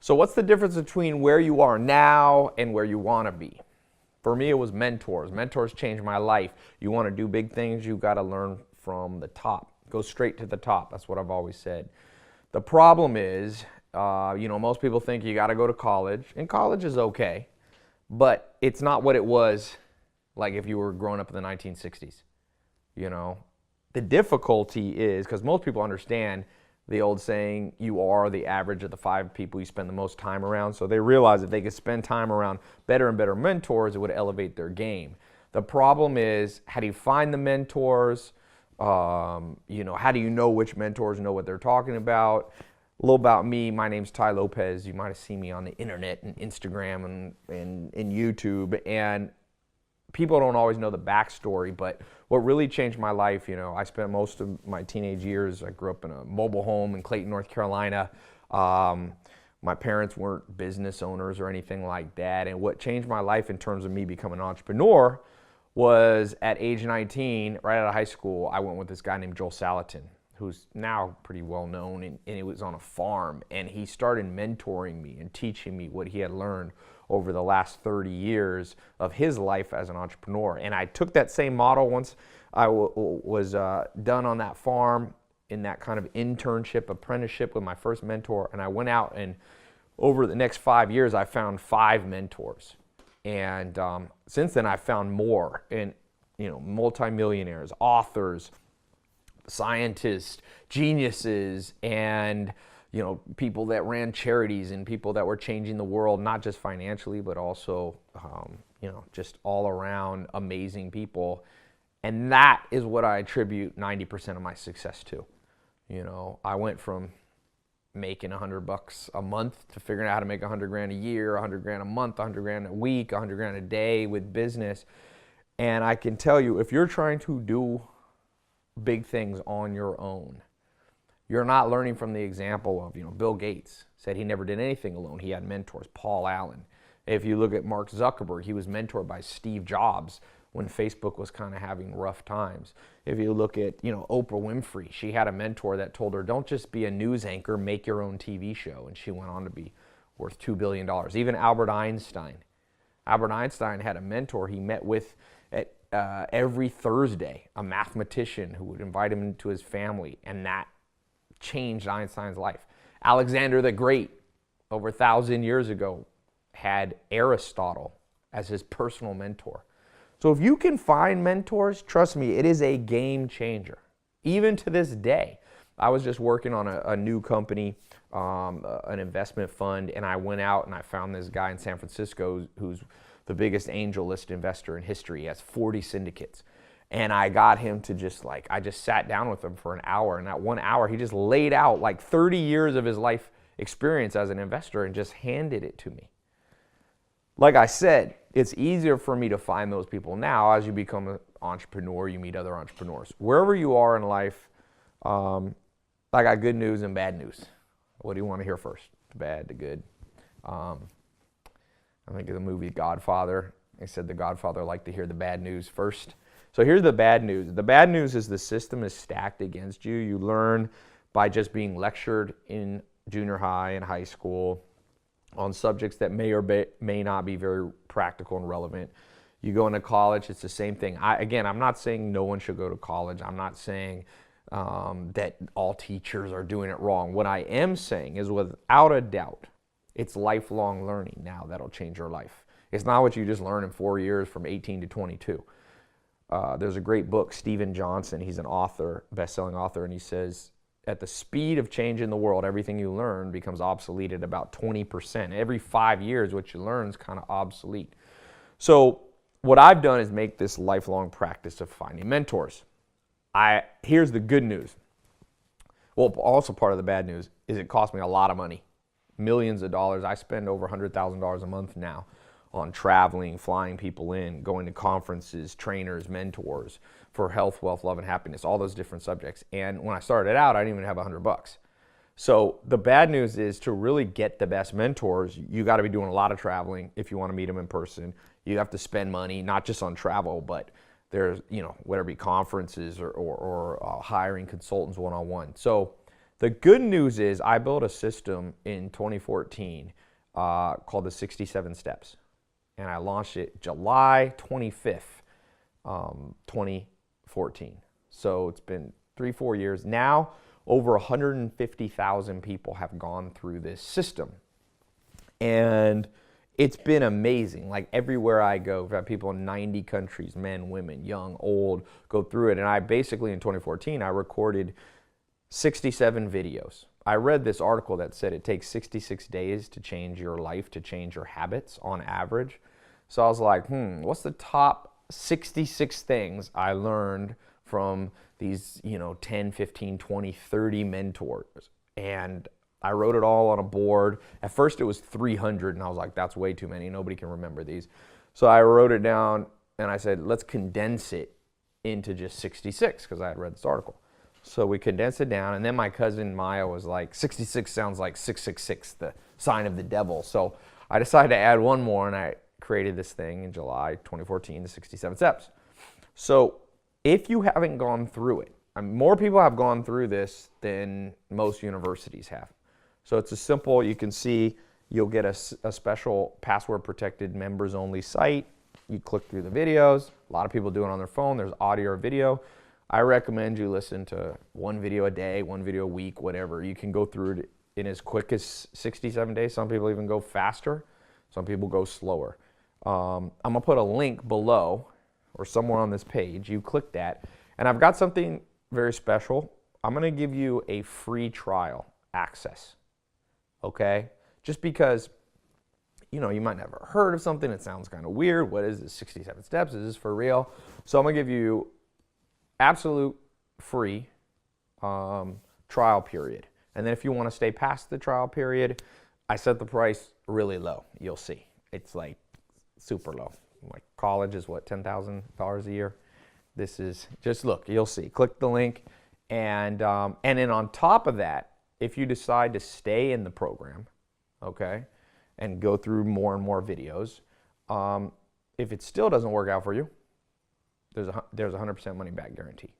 So what's the difference between where you are now and where you want to be? For me, it was mentors. Mentors changed my life. You want to do big things, you got to learn from the top. Go straight to the top. That's what I've always said. The problem is, most people think you got to go to college, and college is okay, but it's not what it was like if you were growing up in the 1960s. The difficulty is, because most people understand the old saying, you are the average of the 5 people you spend the most time around. So they realize if they could spend time around better and better mentors, it would elevate their game. The problem is, how do you find the mentors? How do you know which mentors know what they're talking about? A little about me, my name's Tai Lopez. You might have seen me on the internet and Instagram and YouTube. And people don't always know the backstory, but what really changed my life, I spent most of my teenage years, I grew up in a mobile home in Clayton, North Carolina. My parents weren't business owners or anything like that. And what changed my life in terms of me becoming an entrepreneur was at age 19, right out of high school, I went with this guy named Joel Salatin, who's now pretty well known, and he was on a farm, and he started mentoring me and teaching me what he had learned over the last 30 years of his life as an entrepreneur. And I took that same model once I was done on that farm in that kind of internship, apprenticeship with my first mentor, and I went out, and over the next 5 years, I found 5 mentors. And since then, I've found more, and multimillionaires, authors, scientists, geniuses, and people that ran charities and people that were changing the world, not just financially, but also, just all around amazing people. And that is what I attribute 90% of my success to. I went from making $100 a month to figuring out how to make $100 grand a year, $100 grand a month, $100 grand a week, $100 grand a day with business. And I can tell you, if you're trying to do big things on your own, you're not learning from the example of, Bill Gates said he never did anything alone. He had mentors, Paul Allen. If you look at Mark Zuckerberg, he was mentored by Steve Jobs when Facebook was kind of having rough times. If you look at, Oprah Winfrey, she had a mentor that told her, don't just be a news anchor, make your own TV show. And she went on to be worth $2 billion. Even Albert Einstein. Albert Einstein had a mentor he met with at every Thursday, a mathematician who would invite him into his family, and that changed Einstein's life. Alexander the Great, over 1,000 years ago, had Aristotle as his personal mentor. So if you can find mentors, trust me, it is a game changer. Even to this day, I was just working on a new company, an investment fund, and I went out and I found this guy in San Francisco who's the biggest angel list investor in history. He has 40 syndicates. And I got him to I just sat down with him for an hour. And that 1 hour, he just laid out 30 years of his life experience as an investor and just handed it to me. Like I said, it's easier for me to find those people now. As you become an entrepreneur, you meet other entrepreneurs. Wherever you are in life, I got good news and bad news. What do you want to hear first? The bad, the good. I think of the movie Godfather. They said the Godfather liked to hear the bad news first. So here's the bad news. The bad news is the system is stacked against you. You learn by just being lectured in junior high and high school on subjects that may or may not be very practical and relevant. You go into college, it's the same thing. I'm not saying no one should go to college. I'm not saying that all teachers are doing it wrong. What I am saying is, without a doubt, it's lifelong learning now that'll change your life. It's not what you just learn in 4 years from 18 to 22. There's a great book, Steven Johnson, he's an author, best-selling author, and he says, at the speed of change in the world, everything you learn becomes obsolete at about 20%. Every 5 years, what you learn is kind of obsolete. So what I've done is make this lifelong practice of finding mentors. Here's the good news. Well, also part of the bad news is it cost me a lot of money, millions of dollars. I spend over $100,000 a month now on traveling, flying people in, going to conferences, trainers, mentors for health, wealth, love, and happiness, all those different subjects. And when I started out, I didn't even have $100. So the bad news is, to really get the best mentors, you got to be doing a lot of traveling if you want to meet them in person. You have to spend money, not just on travel, but There's, whether it be conferences or hiring consultants one-on-one. So the good news is I built a system in 2014 called the 67 Steps. And I launched it July 25th, 2014. So it's been 3-4 years. Now, over 150,000 people have gone through this system. And it's been amazing. Like everywhere I go, I've had people in 90 countries, men, women, young, old, go through it. And I basically, in 2014, I recorded 67 videos. I read this article that said it takes 66 days to change your life, to change your habits on average. So I was like, what's the top 66 things I learned from these, 10, 15, 20, 30 mentors? And I wrote it all on a board. At first it was 300 and I was like, that's way too many. Nobody can remember these. So I wrote it down and I said, let's condense it into just 66 because I had read this article. So we condensed it down, and then my cousin Maya was like, 66 sounds like 666, the sign of the devil. So I decided to add one more, and I created this thing in July 2014, the 67 Steps. So if you haven't gone through it, more people have gone through this than most universities have. So it's a simple, you can see, you'll get a special password-protected members-only site. You click through the videos. A lot of people do it on their phone. There's audio or video. I recommend you listen to one video a day, one video a week, whatever. You can go through it in as quick as 67 days. Some people even go faster. Some people go slower. I'm going to put a link below or somewhere on this page. You click that. And I've got something very special. I'm going to give you a free trial access. Okay? Just because, you might never heard of something. It sounds kind of weird. What is this 67 steps? Is this for real? So I'm going to give you absolute free trial period. And then if you want to stay past the trial period, I set the price really low. You'll see. It's like super low. Like college is what, $10,000 a year? This is, just look, you'll see. Click the link. And then on top of that, if you decide to stay in the program, okay, and go through more and more videos, if it still doesn't work out for you, there's a 100% money back guarantee.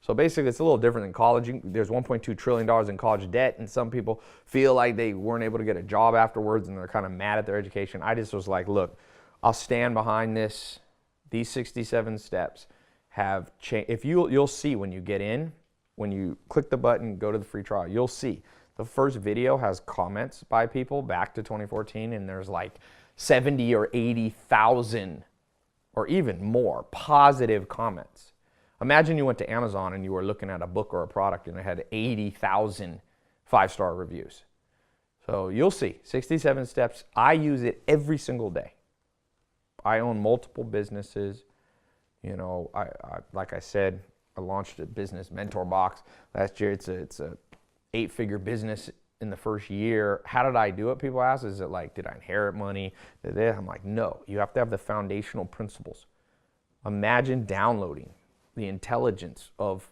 So basically, it's a little different than college. There's $1.2 trillion in college debt, and some people feel like they weren't able to get a job afterwards, and they're kind of mad at their education. I just was like, look, I'll stand behind this. These 67 steps have changed. If you'll see when you get in, when you click the button, go to the free trial, you'll see. The first video has comments by people back to 2014, and there's like 70 or 80,000 or even more positive comments. Imagine you went to Amazon and you were looking at a book or a product and it had 80,000 5-star reviews. So you'll see, 67 steps. I use it every single day. I own multiple businesses. I like I said, I launched a business mentor box last year. It's a 8-figure business in the first year. How did I do it? People ask, is it like, did I inherit money? I'm like, no, you have to have the foundational principles. Imagine downloading the intelligence of,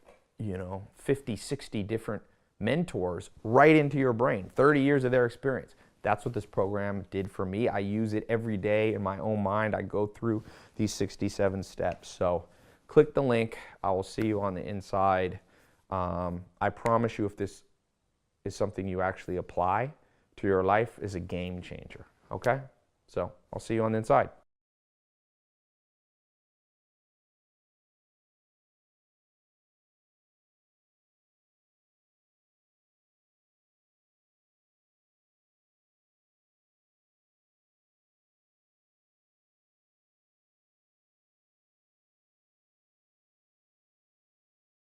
50, 60 different mentors right into your brain, 30 years of their experience. That's what this program did for me. I use it every day in my own mind. I go through these 67 steps. So click the link. I will see you on the inside. I promise you, if this is something you actually apply to your life, is a game changer. Okay? So I'll see you on the inside.